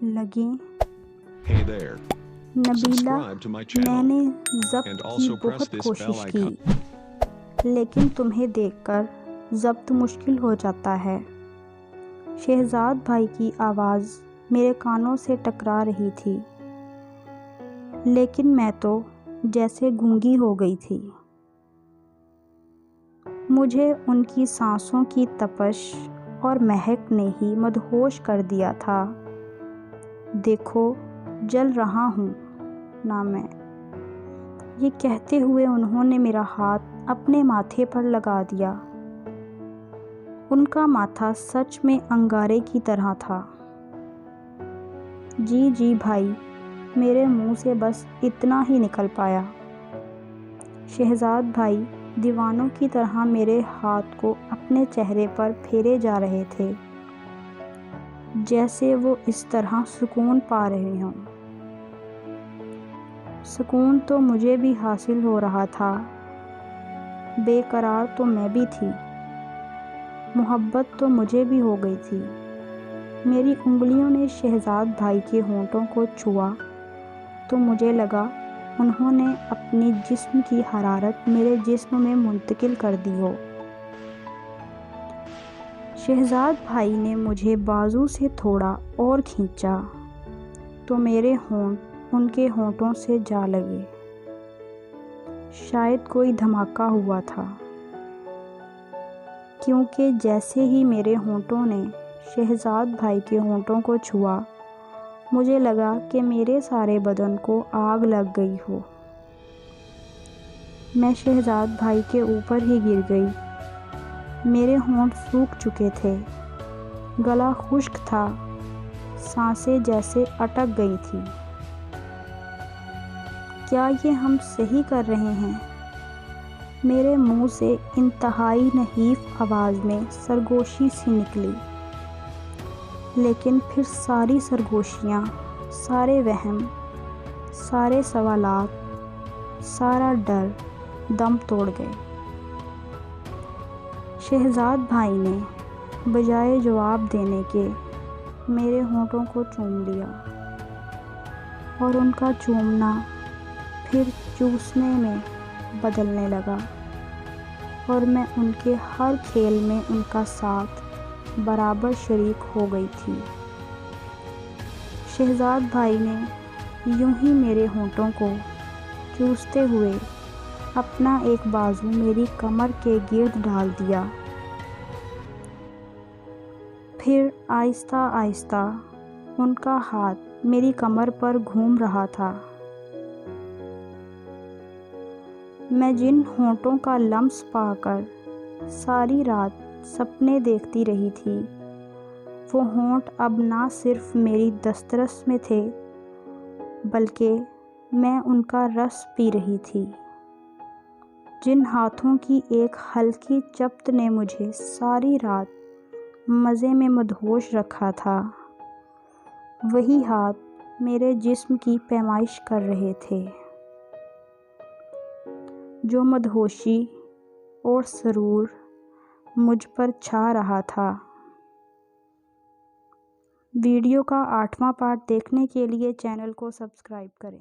لگیں۔ Hey there. Nabila, Subscribe to my میں channel نے and ضبط کی also press بہت this کوشش bell کی، icon. لیکن تمہیں دیکھ کر ضبط مشکل ہو جاتا ہے۔ شہزاد بھائی کی آواز میرے کانوں سے ٹکرا رہی تھی، لیکن میں تو جیسے گونگی ہو گئی تھی۔ مجھے ان کی سانسوں کی تپش اور مہک نے ہی مدہوش کر دیا تھا۔ دیکھو، جل رہا ہوں نا میں، یہ کہتے ہوئے انہوں نے میرا ہاتھ اپنے ماتھے پر لگا دیا۔ ان کا ماتھا سچ میں انگارے کی طرح تھا۔ جی جی بھائی، میرے منہ سے بس اتنا ہی نکل پایا۔ شہزاد بھائی دیوانوں کی طرح میرے ہاتھ کو اپنے چہرے پر پھیرے جا رہے تھے، جیسے وہ اس طرح سکون پا رہے ہوں۔ سکون تو مجھے بھی حاصل ہو رہا تھا، بے قرار تو میں بھی تھی، محبت تو مجھے بھی ہو گئی تھی۔ میری انگلیوں نے شہزاد بھائی کے ہونٹوں کو چھوا تو مجھے لگا انہوں نے اپنی جسم کی حرارت میرے جسم میں منتقل کر دی ہو۔ شہزاد بھائی نے مجھے بازو سے تھوڑا اور کھینچا تو میرے ہونٹ ان کے ہونٹوں سے جا لگے۔ شاید کوئی دھماکہ ہوا تھا، کیونکہ جیسے ہی میرے ہونٹوں نے شہزاد بھائی کے ہونٹوں کو چھوا، مجھے لگا کہ میرے سارے بدن کو آگ لگ گئی ہو۔ میں شہزاد بھائی کے اوپر ہی گر گئی۔ میرے ہونٹ سوکھ چکے تھے، گلا خشک تھا، سانسیں جیسے اٹک گئی تھیں۔ کیا یہ ہم صحیح کر رہے ہیں؟ میرے منہ سے انتہائی نحیف آواز میں سرگوشی سی نکلی، لیکن پھر ساری سرگوشیاں، سارے وہم، سارے سوالات، سارا ڈر دم توڑ گئے۔ شہزاد بھائی نے بجائے جواب دینے کے میرے ہونٹوں کو چوم لیا، اور ان کا چومنا پھر چوسنے میں بدلنے لگا، اور میں ان کے ہر کھیل میں ان کا ساتھ برابر شریک ہو گئی تھی۔ شہزاد بھائی نے یوں ہی میرے ہونٹوں کو چوستے ہوئے اپنا ایک بازو میری کمر کے گرد ڈال دیا۔ پھر آہستہ آہستہ ان کا ہاتھ میری کمر پر گھوم رہا تھا۔ میں جن ہونٹوں کا لمس پا کر ساری رات سپنے دیکھتی رہی تھی، وہ ہونٹ اب نہ صرف میری دسترس میں تھے، بلکہ میں ان کا رس پی رہی تھی۔ جن ہاتھوں کی ایک ہلکی چپت نے مجھے ساری رات مزے میں مدہوش رکھا تھا، وہی ہاتھ میرے جسم کی پیمائش کر رہے تھے۔ جو مدہوشی اور سرور مجھ پر چھا رہا تھا۔ ویڈیو کا 8واں پارٹ دیکھنے کے لیے چینل کو سبسکرائب کریں۔